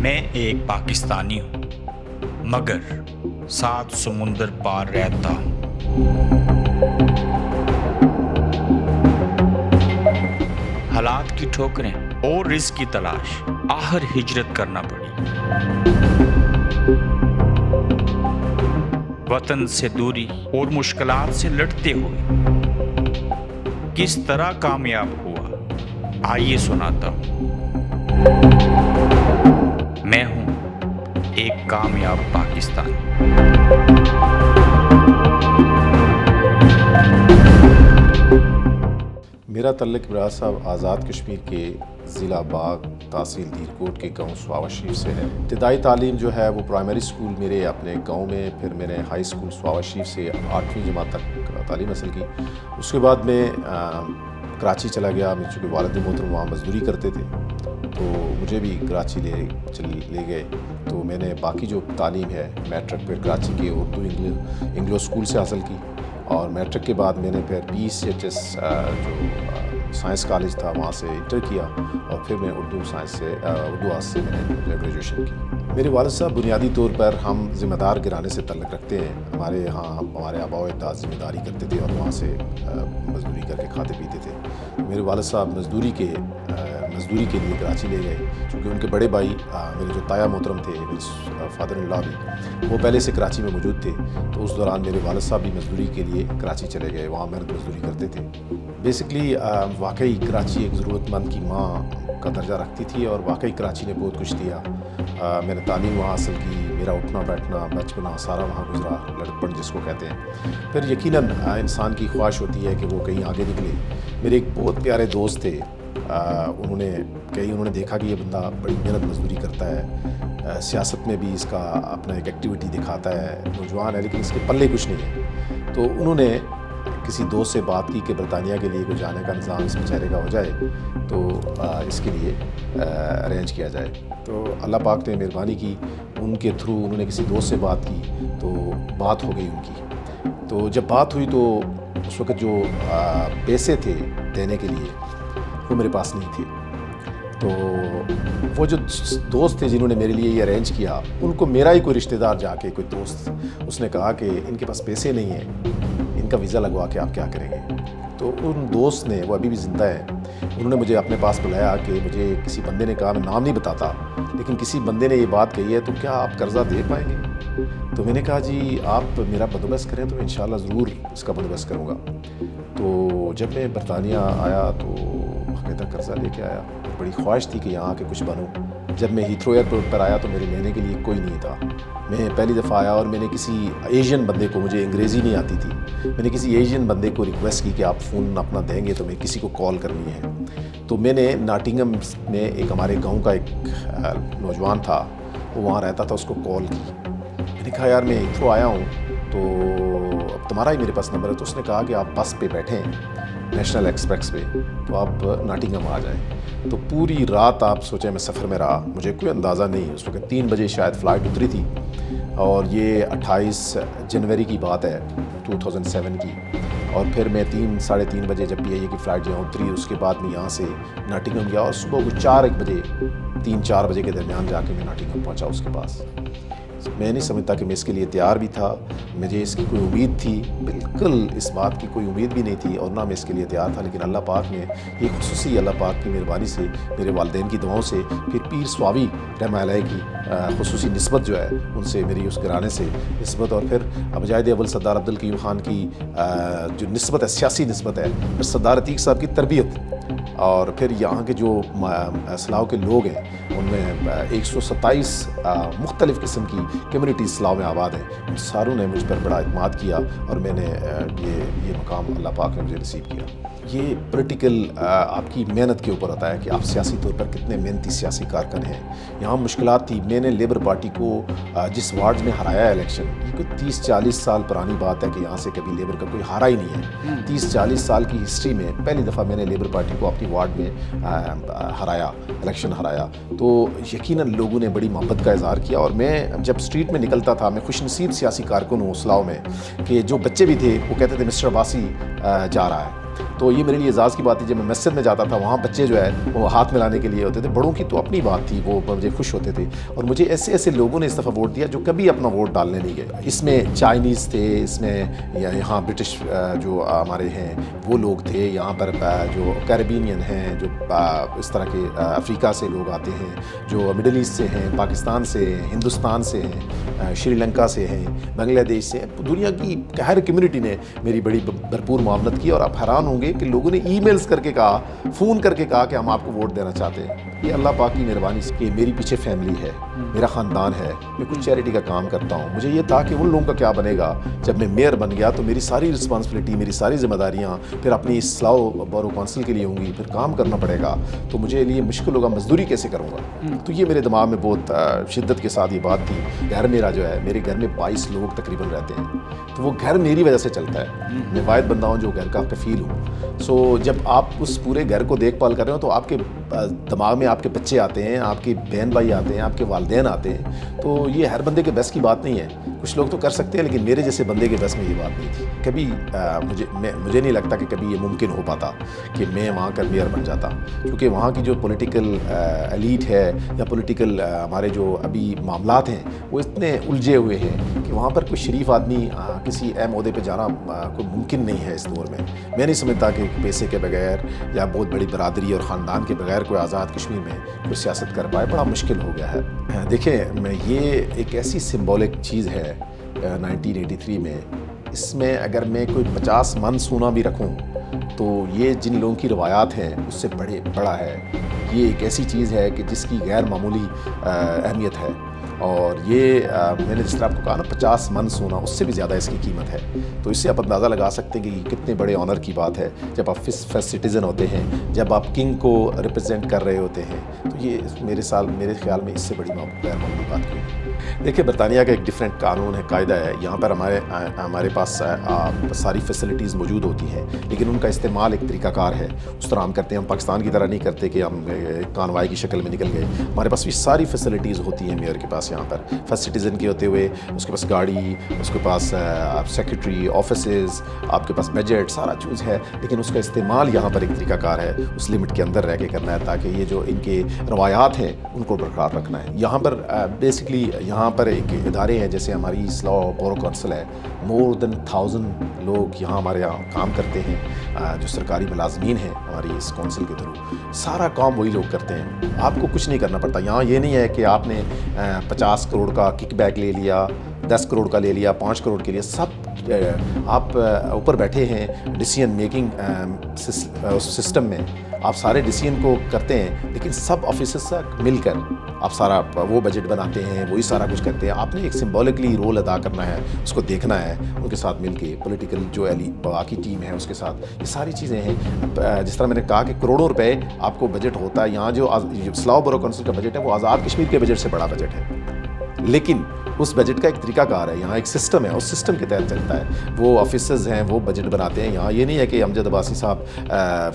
میں ایک پاکستانی ہوں مگر 7 سمندر پار رہتا ہوں۔ حالات کی ٹھوکریں اور رزق کی تلاش، آخر ہجرت کرنا پڑی۔ وطن سے دوری اور مشکلات سے لڑتے ہوئے کس طرح کامیاب ہوا، آئیے سناتا ہوں۔ میں ہوں ایک کامیاب پاکستانی۔ میرا تعلق براہ صاحب آزاد کشمیر کے ضلع باغ تحصیل دیرکوٹ کے گاؤں سواوا شریف سے ہے۔ ابتدائی تعلیم جو ہے وہ پرائمری اسکول میرے اپنے گاؤں میں، پھر میں نے ہائی اسکول سواوا شریف سے 8ویں جماعت تک تعلیم حاصل کی۔ اس کے بعد میں کراچی چلا گیا، چونکہ والد محترم وہاں مزدوری کرتے تھے تو مجھے بھی کراچی لے گئے۔ تو میں نے باقی جو تعلیم ہے میٹرک پھر کراچی کے اردو انگلو اسکول سے حاصل کی، اور میٹرک کے بعد میں نے پھر PCHS جو سائنس کالج تھا وہاں سے انٹر کیا، اور پھر میں اردو آرٹس سے میں نے گریجویشن کی۔ میرے والد صاحب بنیادی طور پر ہم ذمہ دار گھرانے سے تعلق رکھتے ہیں۔ ہمارے یہاں ہمارے آباء و اجداد ذمہ داری کرتے تھے اور وہاں سے مزدوری کر کے کھاتے پیتے تھے۔ میرے والد صاحب مزدوری کے لیے کراچی لے گئے، چونکہ ان کے بڑے بھائی میرے جو تایا محترم تھے، میرے فادر ان لا بھی، وہ پہلے سے کراچی میں موجود تھے۔ تو اس دوران میرے والد صاحب بھی مزدوری کے لیے کراچی چلے گئے، وہاں محنت مزدوری کرتے تھے۔ بیسکلی واقعی کراچی ایک ضرورت مند کی ماں کا درجہ رکھتی تھی، اور واقعی کراچی نے بہت کچھ دیا۔ میں نے تعلیم وہاں حاصل کی، میرا اٹھنا بیٹھنا بچپنا سارا وہاں گزرا، لڑکپن جس کو کہتے ہیں۔ پھر یقیناً انسان کی خواہش ہوتی ہے کہ وہ کہیں آگے نکلے۔ میرے ایک بہت پیارے دوست تھے، انہوں نے دیکھا کہ یہ بندہ بڑی محنت مزدوری کرتا ہے، سیاست میں بھی اس کا اپنا ایک ایکٹیویٹی دکھاتا ہے، نوجوان ہے لیکن اس کے پلے کچھ نہیں ہے۔ تو انہوں نے کسی دوست سے بات کی کہ برطانیہ کے لیے کوئی جانے کا نظام اس بیچارے کا ہو جائے تو اس کے لیے ارینج کیا جائے۔ تو اللہ پاک نے مہربانی کی، ان کے تھرو انہوں نے کسی دوست سے بات کی تو بات ہو گئی ان کی۔ تو جب بات ہوئی تو اس وقت جو پیسے تھے دینے کے لیے وہ میرے پاس نہیں تھے۔ تو وہ جو دوست تھے جنہوں نے میرے لیے یہ ارینج کیا، ان کو میرا ہی کوئی رشتہ دار جا کے کوئی دوست اس نے کہا کہ ان کے پاس پیسے نہیں ہیں، ان کا ویزا لگوا کے آپ کیا کریں گے؟ تو ان دوست نے، وہ ابھی بھی زندہ ہے، انہوں نے مجھے اپنے پاس بلایا کہ مجھے کسی بندے نے کہا، میں نام نہیں بتاتا لیکن کسی بندے نے یہ بات کہی ہے، تو کیا آپ قرضہ دے پائیں گے؟ تو میں نے کہا جی آپ میرا بندوبست کریں تو انشاءاللہ ضرور اس کا بندوبست کروں گا۔ تو جب میں برطانیہ آیا تو باقاعدہ قرضہ لے کے آیا، بڑی خواہش تھی کہ یہاں آ کے کچھ بنوں۔ جب میں ہیتھرو ایئرپورٹ پر آیا تو میرے لینے کے لیے کوئی نہیں تھا۔ میں پہلی دفعہ آیا اور میں نے کسی ایشین بندے کو، مجھے انگریزی نہیں آتی تھی، میں نے کسی ایشین بندے کو ریکویسٹ کی کہ آپ فون اپنا دیں گے تو میں کسی کو کال کرنی ہے۔ تو میں نے ناٹنگم میں ایک ہمارے گاؤں کا ایک نوجوان تھا، وہ وہاں رہتا تھا، اس کو کال کی۔ میں نے کہا یار میں ہیتھرو آیا ہوں تو اب تمہارا ہی میرے پاس نمبر ہے۔ تو اس نے کہا کہ آپ بس پہ بیٹھیں نیشنل ایکسپریس پہ تو آپ ناٹنگم آ جائیں۔ تو پوری رات آپ سوچیں میں سفر میں رہا، مجھے کوئی اندازہ نہیں، اس وقت 3 بجے شاید فلائٹ اتری تھی، اور یہ 28 جنوری کی بات ہے 2007 کی۔ اور پھر میں 3-3:30 بجے جب PIA کی فلائٹ یہاں اتری، اس کے بعد میں یہاں سے ناٹنگم گیا، اور صبح کو 4-1 بجے 3-4 بجے کے درمیان جا کے میں ناٹنگم پہنچا اس کے پاس۔ میں نہیں سمجھتا کہ میں اس کے لیے تیار بھی تھا، مجھے اس کی کوئی امید تھی، بالکل اس بات کی کوئی امید بھی نہیں تھی، اور نہ میں اس کے لیے تیار تھا۔ لیکن اللہ پاک نے یہ خصوصی اللہ پاک کی مہربانی سے، میرے والدین کی دعاؤں سے، پھر پیر سواوی رحمہ علیہ کی خصوصی نسبت جو ہے ان سے، میری اس گھرانے سے نسبت، اور پھر مجاہد اول سردار عبدالقیوم خان کی جو نسبت ہے، سیاسی نسبت ہے، پھر سردار عتیق صاحب کی تربیت، اور پھر یہاں کے جو اسلاؤ کے لوگ ہیں ان میں 127 مختلف قسم کی کمیونٹی اسلاؤ میں آباد ہیں، ان ساروں نے مجھ پر بڑا اعتماد کیا، اور میں نے یہ مقام اللہ پاک نے مجھے نصیب کیا۔ یہ پولیٹیکل آپ کی محنت کے اوپر ہوتا ہے کہ آپ سیاسی طور پر کتنے محنتی سیاسی کارکن ہیں۔ یہاں مشکلات تھی، میں نے لیبر پارٹی کو جس وارڈ میں ہرایا الیکشن، یہ کوئی 30-40 سال پرانی بات ہے کہ یہاں سے کبھی لیبر کا کوئی ہارا ہی نہیں ہے۔ 30-40 سال کی ہسٹری میں پہلی دفعہ میں نے لیبر پارٹی کو اپنی وارڈ میں ہرایا، الیکشن ہرایا، تو یقیناً لوگوں نے بڑی محبت کا اظہار کیا۔ اور میں جب اسٹریٹ میں نکلتا تھا، میں خوش نصیب سیاسی کارکن ہوں اسلاؤ میں کہ جو بچے بھی تھے وہ کہتے تھے مسٹر عباسی جا رہا ہے، تو یہ میرے لیے اعزاز کی بات تھی. جب میں مسجد میں جاتا تھا وہاں بچے جو ہے وہ ہاتھ ملانے کے لیے ہوتے تھے. بڑوں کی تو اپنی بات تھی, وہ مجھے خوش ہوتے تھے. اور مجھے ایسے ایسے لوگوں نے اس دفعہ ووٹ دیا جو کبھی اپنا ووٹ ڈالنے نہیں گئے. اس میں چائنیز تھے, اس میں یہاں برٹش جو ہمارے ہیں وہ لوگ تھے, یہاں پر جو کیریبینین ہیں, جو اس طرح کے افریقہ سے لوگ آتے ہیں, جو مڈل ایسٹ سے ہیں, پاکستان سے ہیں, ہندوستان سے ہیں, شری لنکا سے ہیں, بنگلہ دیش سے. دنیا کی ہر کمیونٹی نے میری بڑی بھرپور معاونت کی. اور آپ حیران ہوں گے کہ لوگوں نے ای میلز کر کے کہا, فون کر کے کہا کہ ہم آپ کو ووٹ دینا چاہتے ہیں. یہ اللہ پاک کی مہربانی سے کہ میری پیچھے فیملی ہے, میرا خاندان ہے, میں کچھ چیریٹی کا کام کرتا ہوں. مجھے یہ تھا کہ ان لوگوں کا کیا بنے گا جب میں میئر بن گیا, تو میری ساری رسپانسبلٹی, میری ساری ذمہ داریاں پھر اپنی اصلاح بورو کونسل کے لیے ہوں گی, پھر کام کرنا پڑے گا. تو مجھے لیے مشکل ہوگا, مزدوری کیسے کروں گا. تو یہ میرے دماغ میں بہت شدت کے ساتھ یہ بات تھی. گھر میرا جو ہے, میرے گھر میں 22 لوگ تقریباً رہتے ہیں, تو وہ گھر میری وجہ سے چلتا ہے. میں واحد بندہ ہوں جو گھر کا کفیل ہوں. سو جب آپ اس پورے گھر کو دیکھ بھال کر رہے ہو تو آپ کے دماغ میں آپ کے بچے آتے ہیں, آپ کے بہن بھائی آتے ہیں, آپ کے والدین آتے ہیں. تو یہ ہر بندے کے بس کی بات نہیں ہے. کچھ لوگ تو کر سکتے ہیں, لیکن میرے جیسے بندے کے بس میں یہ بات نہیں تھی. کبھی مجھے نہیں لگتا کہ کبھی یہ ممکن ہو پاتا کہ میں وہاں کا میئر بن جاتا, کیونکہ وہاں کی جو پولیٹیکل ایلیٹ ہے یا پولیٹیکل ہمارے جو ابھی معاملات ہیں وہ اتنے الجھے ہوئے ہیں کہ وہاں پر کوئی شریف آدمی کسی اہم عہدے پہ جانا کوئی ممکن نہیں ہے اس دور میں. میں نہیں سمجھتا کہ پیسے کے بغیر یا بہت بڑی برادری اور خاندان کے بغیر کوئی آزاد کشمیر میں کوئی سیاست کر پائے. بڑا مشکل ہو گیا ہے. دیکھیں, میں یہ ایک ایسی سمبولک چیز ہے 1983 میں, اس میں اگر میں کوئی 50 من سونا بھی رکھوں تو یہ جن لوگوں کی روایات ہیں اس سے بڑا ہے. یہ ایک ایسی چیز ہے کہ جس کی غیر معمولی اہمیت ہے. اور یہ میں نے جس طرح آپ کو کہا نا 50 من سونا, اس سے بھی زیادہ اس کی قیمت ہے. تو اس سے آپ اندازہ لگا سکتے ہیں کہ یہ کتنے بڑے آنر کی بات ہے جب آپ فرسٹ سٹیزن ہوتے ہیں, جب آپ کنگ کو ریپرزینٹ کر رہے ہوتے ہیں. تو یہ میرے خیال میں اس سے بڑی غیر معمولی بات کوئی نہیں. دیکھیں, برطانیہ کا ایک ڈیفرنٹ قانون ہے, قاعدہ ہے. یہاں پر ہمارے پاس ساری فیسلٹیز موجود ہوتی ہیں, لیکن ان کا استعمال ایک طریقہ کار ہے. اس طرح ہم کرتے ہیں, ہم پاکستان کی طرح نہیں کرتے کہ ہم کانوائی کی شکل میں نکل گئے. ہمارے پاس بھی ساری فیسلٹیز ہوتی ہیں میئر کے پاس. یہاں پر فرسٹ سٹیزن کے ہوتے ہوئے اس کے پاس گاڑی, اس کے پاس سیکرٹری آفیسز, آپ کے پاس بجٹ, سارا چیز ہے. لیکن اس کا استعمال یہاں پر ایک طریقہ کار ہے, اس لمٹ کے اندر رہ کے کرنا ہے, تاکہ یہ جو ان کے روایات ہیں ان کو برقرار رکھنا ہے. یہاں پر بیسکلی یہاں پر ایک ادارے ہیں جیسے ہماری اصلاح بورو کونسل ہے. مور دین 1000 لوگ یہاں ہمارے یہاں کام کرتے ہیں, جو سرکاری ملازمین ہیں ہماری اس کونسل کے تھرو. سارا کام وہی لوگ کرتے ہیں, آپ کو کچھ نہیں کرنا پڑتا. یہاں یہ نہیں ہے کہ آپ نے 50 کروڑ کا کک بیک لے لیا, 10 کروڑ کا لے لیا, 5 کروڑ کے لیے. سب آپ اوپر بیٹھے ہیں ڈیسیژن میکنگ سسٹم میں, آپ سارے ڈیسیژن کو کرتے ہیں, لیکن سب آفیسر سے مل کر آپ سارا وہ بجٹ بناتے ہیں, وہی سارا کچھ کرتے ہیں. آپ نے ایک سمبولکلی رول ادا کرنا ہے, اس کو دیکھنا ہے, ان کے ساتھ مل کے پولیٹیکل جو باقی ٹیم ہے اس کے ساتھ. یہ ساری چیزیں ہیں. جس طرح میں نے کہا کہ کروڑوں روپے آپ کو بجٹ ہوتا ہے. یہاں جو اصلاح بورو کونسل کا بجٹ ہے وہ آزاد کشمیر کے بجٹ سے بڑا بجٹ ہے, لیکن اس بجٹ کا ایک طریقہ کار ہے. یہاں ایک سسٹم ہے, اس سسٹم کے تحت چلتا ہے. وہ آفیسرز ہیں وہ بجٹ بناتے ہیں. یہاں یہ نہیں ہے کہ امجد عباسی صاحب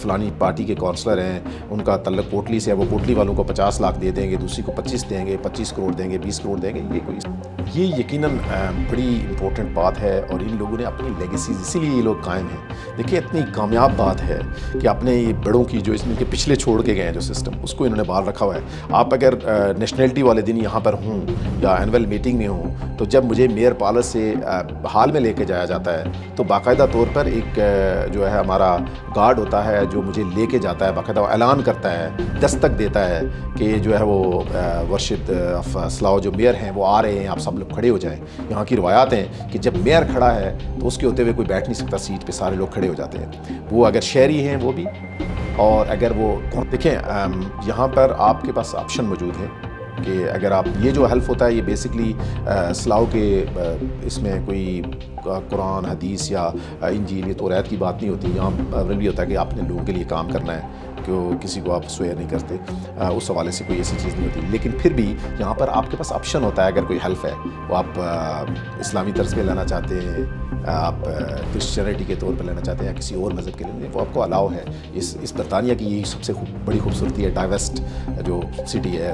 فلانی پارٹی کے کونسلر ہیں, ان کا تعلق کوٹلی سے ہے, وہ کوٹلی والوں کو 50 لاکھ دے دیں گے, دوسری کو 25 دیں گے, 25 کروڑ دیں گے, 20 کروڑ دیں گے. یہ یقیناً بڑی امپورٹنٹ بات ہے. اور ان لوگوں نے اپنی لیگیسیز, اسی لیے یہ لوگ قائم ہیں. دیکھیں, اتنی کامیاب بات ہے کہ اپنے یہ بڑوں کی جو اس میں کے پچھلے چھوڑ کے گئے ہیں جو سسٹم, اس کو انہوں نے باہر رکھا ہوا ہے. آپ اگر نیشنلٹی والے دن یہاں پر ہوں یا اینول میٹنگ میں ہوں, تو جب مجھے میئر پالس سے ہال میں لے کے جایا جاتا ہے تو باقاعدہ طور پر ایک جو ہے ہمارا گارڈ ہوتا ہے جو مجھے لے کے جاتا ہے, باقاعدہ اعلان کرتا ہے, دستک دیتا ہے کہ جو ہے وہ ورشد اصلاح جو میئر ہیں وہ آ رہے ہیں, آپ سب لوگ کھڑے ہو جائیں. یہاں کی روایات ہیں کہ جب میئر کھڑا ہے تو اس کے ہوتے ہوئے کوئی بیٹھ نہیں سکتا سیٹ پہ, سارے لوگ کھڑے ہو جاتے ہیں. وہ اگر شہری ہیں وہ بھی, اور اگر وہ دیکھیں یہاں پر آپ کے پاس آپشن موجود ہے کہ اگر آپ یہ جو حلف ہوتا ہے یہ بیسکلی اصلاح کے اس میں کوئی قرآن حدیث یا انجیل یا توریت کی بات نہیں ہوتی. یہاں بھی ہوتا ہے کہ آپ نے لوگوں کے لیے کام کرنا ہے, کہ کسی کو آپ سویئر نہیں کرتے, اس حوالے سے کوئی ایسی چیز نہیں ہوتی. لیکن پھر بھی یہاں پر آپ کے پاس آپشن ہوتا ہے. اگر کوئی حلف ہے وہ آپ اسلامی طرز پہ لینا چاہتے ہیں, آپ کرسچینٹی کے طور پر لینا چاہتے ہیں یا کسی اور مذہب کے لیے, وہ آپ کو الاؤ ہے. اس برطانیہ کی یہی سب سے بڑی خوبصورتی ہے. ڈائیورسٹ جو سٹی ہے,